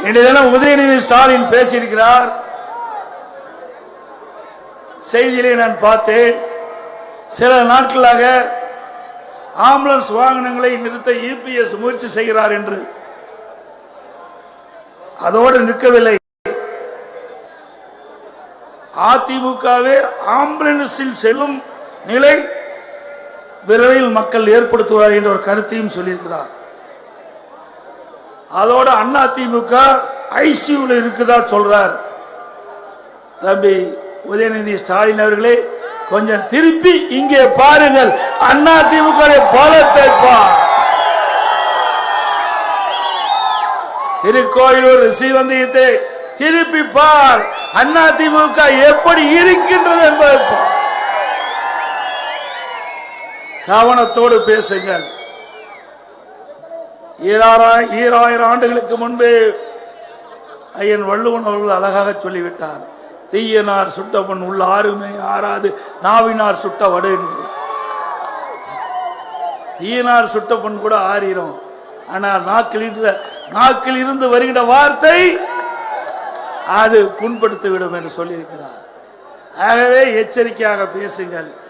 இன்றைய தினம் உதயநிதி ஸ்டாலின் பேசியிருக்கிறார். செய்தியிலே நான் பார்த்தேன். சில நாட்களாக ஆம்புலன்ஸ் வாகனங்களை நிறுத்த இபிஎஸ் முயற்சி செய்கிறார் என்று. அதோடு நிற்கவில்லை, அதிமுகவே ஆம்புலன்ஸில் செல்லும் நிலை விரைவில் மக்கள் ஏற்படுத்துவார் என்ற ஒரு கருத்தையும் சொல்லியிருக்கிறார். அதோட அதிமுக ஐசியூல இருக்குதா சொல்றார். தம்பி உதயநிதி ஸ்டாலின் அவர்களே, கொஞ்சம் திருப்பி இங்கே பாருங்கள். அதிமுக பலத்தை பார். திருக்கோயிலூர் ஸ்ரீவந்தியத்தை திருப்பி பார். அதிமுக எப்படி இருக்கின்றது என்பதை கவனத்தோடு பேசுங்கள். 2000 ஆண்டுகளுக்கு முன்பே ஐயன் வள்ளுவன் அவர்கள் அழகாக சொல்லிவிட்டார். தீயனார் சுட்டவன் உள்ள ஆறுமே ஆறாது, நாவினார் சுட்ட வடு என்று. தீயனார் சுட்டவன் கூட ஆறிரும், ஆனால் நாக்கில் இருந்து வருகிற வார்த்தை அது புண்படுத்திவிடும் என்று சொல்லியிருக்கிறார். ஆகவே எச்சரிக்கையாக பேசுங்கள்.